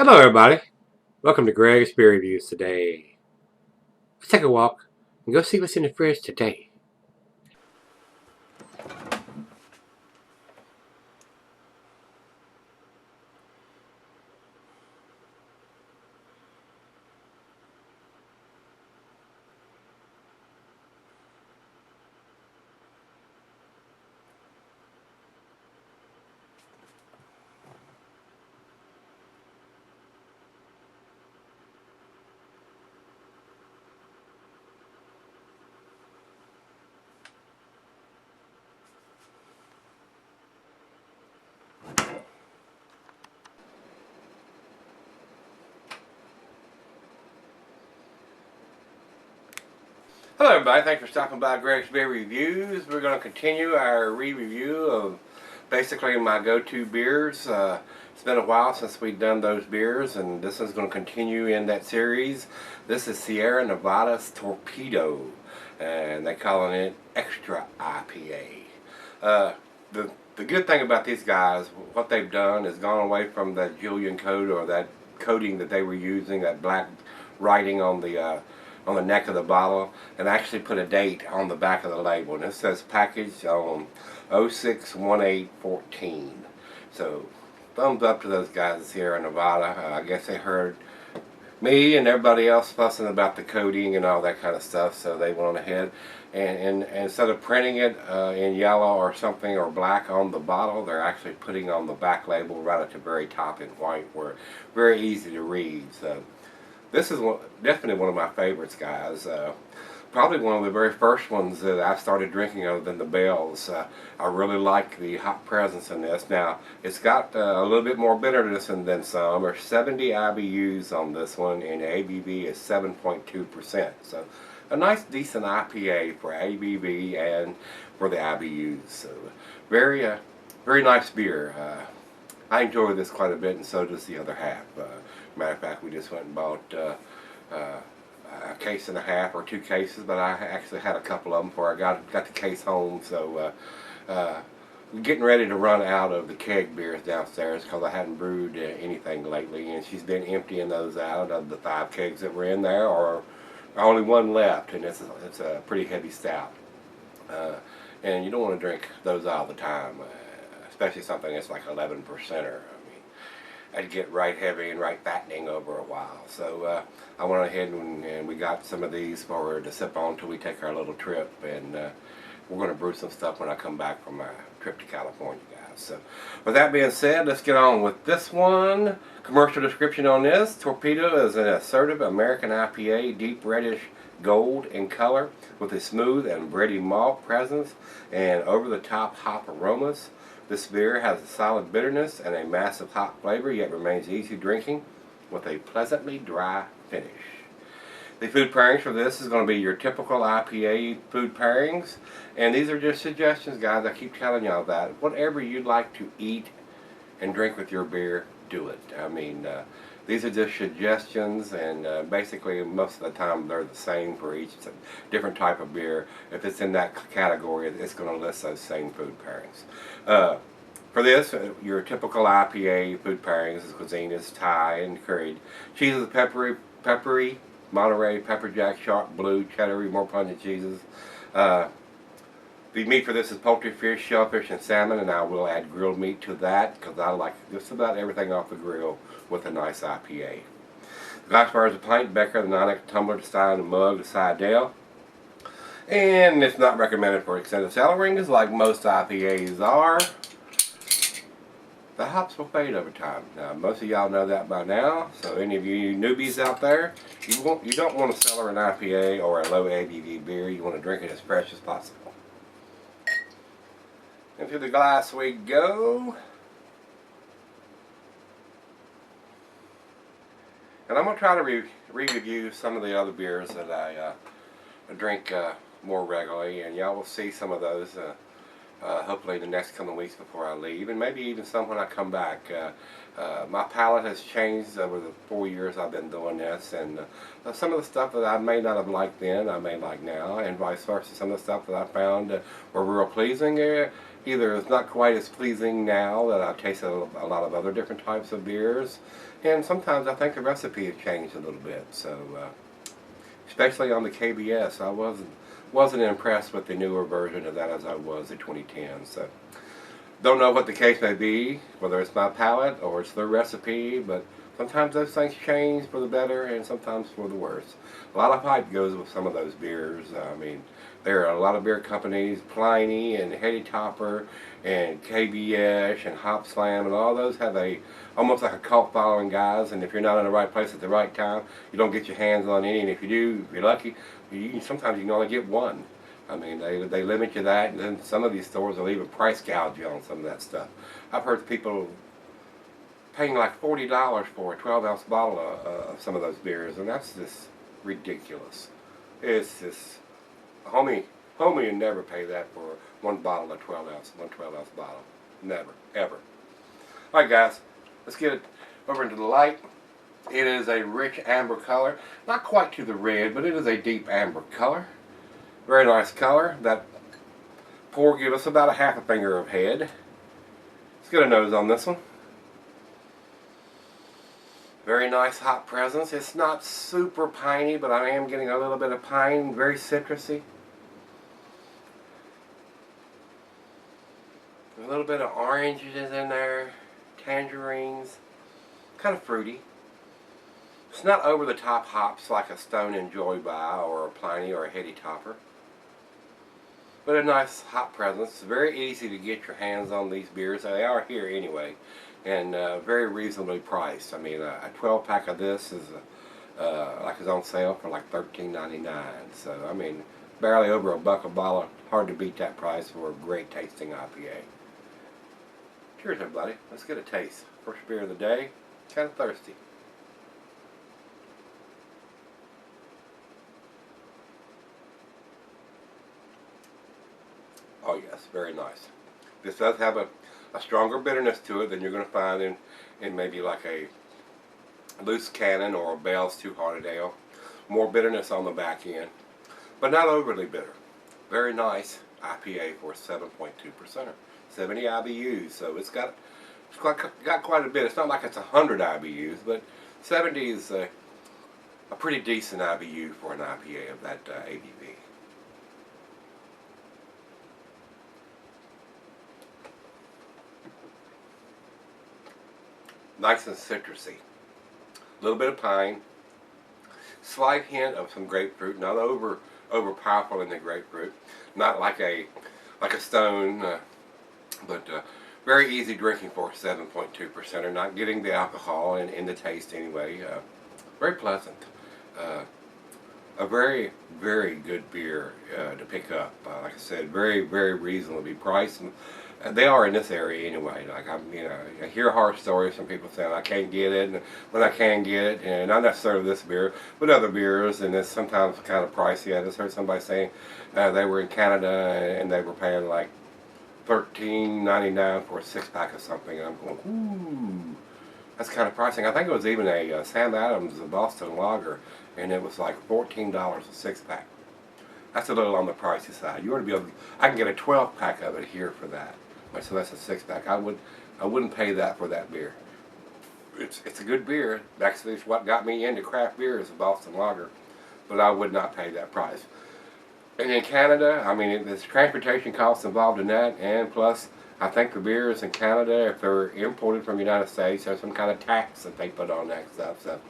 Hello everybody, welcome to Gregsbeerreviews today. Let's take a walk and go see what's in the fridge today. Hello everybody, thanks for stopping by Gregsbeerreviews. We're going to continue our re-review of basically my go-to beers. It's been a while since we've done those beers, and this is going to continue in that series. This is Sierra Nevada's Torpedo, and they're calling it Extra IPA. The good thing about these guys, what they've done is gone away from that Julian coat or that coating that they were using, that black writing on the neck of the bottle, and actually put a date on the back of the label, and it says packaged on 06/18/14. So thumbs up to those guys here in Nevada. I guess they heard me and everybody else fussing about the coating and all that kind of stuff, so they went on ahead and instead of printing it in yellow or something or black on the bottle, they're actually putting on the back label right at the very top in white, where very easy to read. So this is definitely one of my favorites, guys. Probably one of the very first ones that I started drinking other than the Bells. I really like the hop presence in this. Now, it's got a little bit more bitterness than some. There's 70 IBUs on this one, and the ABV is 7.2%. So, a nice, decent IPA for ABV and for the IBUs. So, very nice beer. I enjoy this quite a bit, and so does the other half. Matter of fact, we just went and bought a case and a half or 2 cases, but I actually had a couple of them before I got the case home. So getting ready to run out of the keg beers downstairs because I hadn't brewed anything lately, and she's been emptying those out of the 5 kegs that were in there, or only one left, and it's a pretty heavy stout. And you don't want to drink those all the time, especially something that's like 11%er. I'd get right heavy and right fattening over a while. So I went ahead and we got some of these for her to sip on until we take our little trip, and we're going to brew some stuff when I come back from my trip to California, guys. So with that being said, let's get on with this one. Commercial description on this: Torpedo is an assertive American IPA, deep reddish gold in color, with a smooth and bready malt presence and over-the-top hop aromas. This beer has a solid bitterness and a massive hop flavor, yet remains easy drinking with a pleasantly dry finish. The food pairings for this is going to be your typical IPA food pairings, and these are just suggestions, guys. I keep telling y'all that. Whatever you'd like to eat and drink with your beer, do it. I mean, these are just suggestions, and basically most of the time they're the same for each different type of beer. If it's in that category, it's going to list those same food pairings. For this, your typical IPA food pairings, the cuisine is Thai and curried. Cheese is peppery, Monterey, pepper jack, sharp blue, cheddar, more pungent cheeses. The meat for this is poultry, fish, shellfish, and salmon, and I will add grilled meat to that because I like just about everything off the grill with a nice IPA. The glassware is a pint, Becker, the non tumbler, the style, the mug, the Sidell. And it's not recommended for extended cellaring, like most IPAs are. The hops will fade over time. Now, most of y'all know that by now, so any of you newbies out there, you don't want to cellar an IPA or a low ABV beer. You want to drink it as fresh as possible. Into the glass we go. And I'm going to try to re-review some of the other beers that I drink more regularly, and y'all will see some of those hopefully the next coming weeks before I leave, and maybe even some when I come back. My palate has changed over the 4 years I've been doing this, and some of the stuff that I may not have liked then, I may like now, and vice versa. Some of the stuff that I found were real pleasing either it's not quite as pleasing now that I've tasted a lot of other different types of beers, and sometimes I think the recipe has changed a little bit. So, especially on the KBS, I wasn't impressed with the newer version of that as I was the 2010. So, don't know what the case may be, whether it's my palate or it's their recipe, but sometimes those things change for the better and sometimes for the worse. A lot of hype goes with some of those beers. I mean, there are a lot of beer companies, Pliny and Heady Topper and KBS and Hop Slam, and all those have almost like a cult following, guys. And if you're not in the right place at the right time, you don't get your hands on any. And if you do, if you're lucky, sometimes you can only get one. I mean, they limit you that, and then some of these stores will even price gouge you on some of that stuff. I've heard people paying like $40 for a 12-ounce bottle of some of those beers, and that's just ridiculous. It's just, homie would never pay that for one bottle of 12-ounce bottle. Never, ever. All right, guys, let's get it over into the light. It is a rich amber color, not quite to the red, but it is a deep amber color. Very nice color. That pour gives us about a half a finger of head. Let's get a nose on this one. Very nice hop presence. It's not super piney, but I am getting a little bit of pine. Very citrusy. A little bit of oranges in there. Tangerines. Kind of fruity. It's not over the top hops like a Stone and Joy By or a Pliny or a Heady Topper. But a nice hop presence. It's very easy to get your hands on these beers. They are here anyway. And very reasonably priced. I mean, a 12-pack of this is like it's on sale for like $13.99. So, I mean, barely over $1 a bottle. Hard to beat that price for a great tasting IPA. Cheers, everybody. Let's get a taste. First beer of the day. Kind of thirsty. Oh yes, very nice. This does have a stronger bitterness to it than you're going to find in maybe like a Loose Cannon or a Bell's Two Hearted Ale. More bitterness on the back end, but not overly bitter. Very nice IPA for 7.2%, 70 IBUs. So it's got quite a bit. It's not like it's 100 IBUs, but 70 is a pretty decent IBU for an IPA of that ABV. Nice and citrusy. A little bit of pine. Slight hint of some grapefruit. Not over powerful in the grapefruit. Not like a Stone, but very easy drinking for 7.2%. Or not getting the alcohol in the taste anyway. Very pleasant. A very, very good beer to pick up. Like I said, very, very reasonably priced. They are in this area anyway. Like I hear horror stories from people saying I can't get it, and when I can get it, and not necessarily this beer, but other beers, and it's sometimes kind of pricey. I just heard somebody saying they were in Canada and they were paying like $13.99 for a 6-pack of something, and I'm going, ooh, that's kind of pricing. I think it was even a Sam Adams Boston Lager, and it was like $14 a 6-pack. That's a little on the pricey side. You ought to be able to, I can get a 12-pack of it here for that. So that's a 6-pack. I wouldn't pay that for that beer. It's a good beer. Actually, it's what got me into craft beer is a Boston Lager, but I would not pay that price. And in Canada, I mean, there's transportation costs involved in that, and plus, I think the beers in Canada, if they're imported from the United States, there's some kind of tax that they put on that stuff. So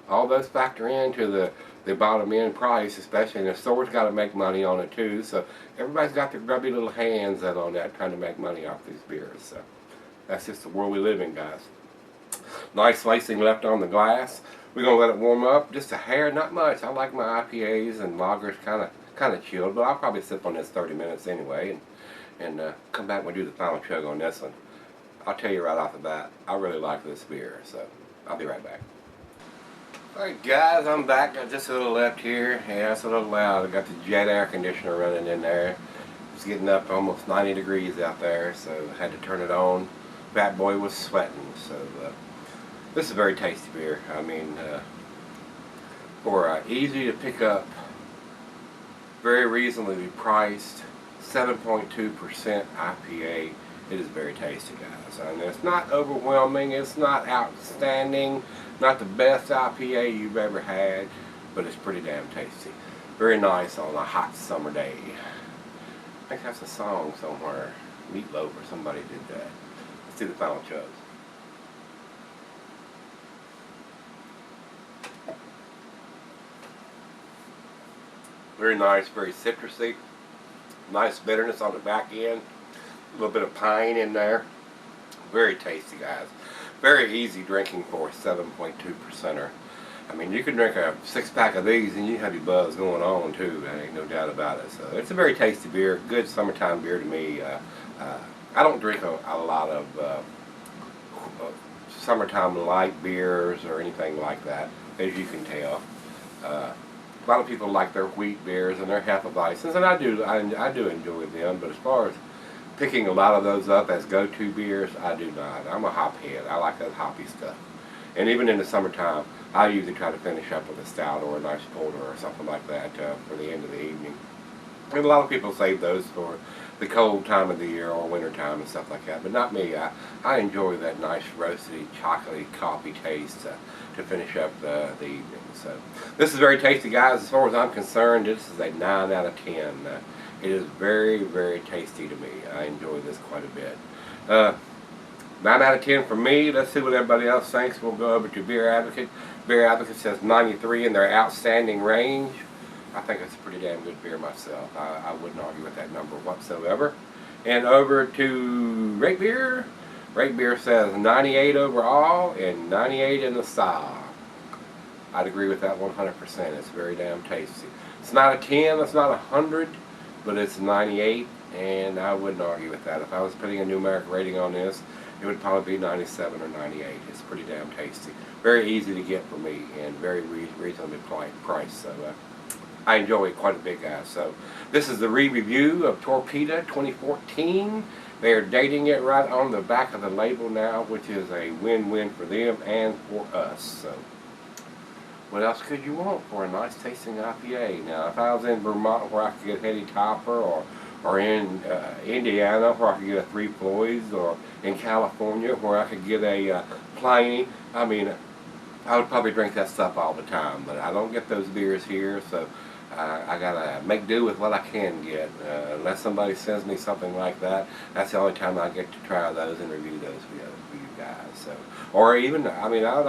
all those factor into the bottom end price, especially, and the store's got to make money on it too. So everybody's got their grubby little hands out on that, trying to make money off these beers. So that's just the world we live in, guys. Nice lacing left on the glass. We're gonna let it warm up just a hair, not much. I like my IPAs and lagers kind of chilled, but I'll probably sip on this 30 minutes anyway, and come back when we do the final chug on this one. I'll tell you right off the bat, I really like this beer, so I'll be right back. Alright guys, I'm back. Got just a little left here. Yeah, it's a little loud. I got the jet air conditioner running in there. It's getting up to almost 90 degrees out there, so I had to turn it on. Fat boy was sweating, so this is a very tasty beer. I mean, for easy to pick up, very reasonably priced, 7.2% IPA. It is very tasty, guys. And it's not overwhelming. It's not outstanding. Not the best IPA you've ever had, but it's pretty damn tasty. Very nice on a hot summer day. I think that's a song somewhere. Meatloaf or somebody did that. Let's see the final chug. Very nice, very citrusy. Nice bitterness on the back end. A little bit of pine in there. Very tasty, guys. Very easy drinking for a 7.2%er. I mean, you can drink a 6-pack of these and you have your buzz going on too. There ain't no doubt about it. So it's a very tasty beer. Good summertime beer to me. I don't drink a lot of summertime light beers or anything like that, as you can tell. A lot of people like their wheat beers and their Hefeweizens, and I do enjoy them. But as far as picking a lot of those up as go-to beers, I do not. I'm a hop head. I like that hoppy stuff. And even in the summertime, I usually try to finish up with a stout or a nice porter or something like that for the end of the evening. And a lot of people save those for the cold time of the year or winter time and stuff like that, but not me. I enjoy that nice roasty, chocolatey coffee taste to finish up the evening. So this is very tasty, guys. As far as I'm concerned, this is a 9 out of 10. It is very, very tasty to me. I enjoy this quite a bit. 9 out of 10 for me. Let's see what everybody else thinks. We'll go over to Beer Advocate. Beer Advocate says 93 in their outstanding range. I think it's a pretty damn good beer myself. I wouldn't argue with that number whatsoever. And over to Gregsbeer. Gregsbeer says 98 overall and 98 in the style. I'd agree with that 100%. It's very damn tasty. It's not a 10, it's not a 100, but it's 98, and I wouldn't argue with that. If I was putting a numeric rating on this, it would probably be 97 or 98. It's pretty damn tasty. Very easy to get for me, and very reasonably priced. So I enjoy it quite a bit, guys. So this is the re-review of Torpedo 2014. They are dating it right on the back of the label now, which is a win-win for them and for us. So what else could you want for a nice tasting IPA? Now, if I was in Vermont where I could get Hetty Topper, or in Indiana where I could get a Three Floyds, or in California where I could get a Pliny, I mean, I would probably drink that stuff all the time, but I don't get those beers here, so I gotta make do with what I can get. Unless somebody sends me something like that, that's the only time I get to try those and review those for you guys. So, or even, I mean, I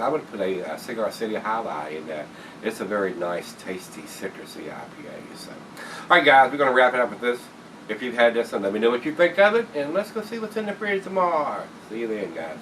would put a Cigar City Highlight in that. It's a very nice, tasty, citrusy IPA. So, all right, guys, we're gonna wrap it up with this. If you've had this, and let me know what you think of it, and let's go see what's in the fridge tomorrow. See you then, guys.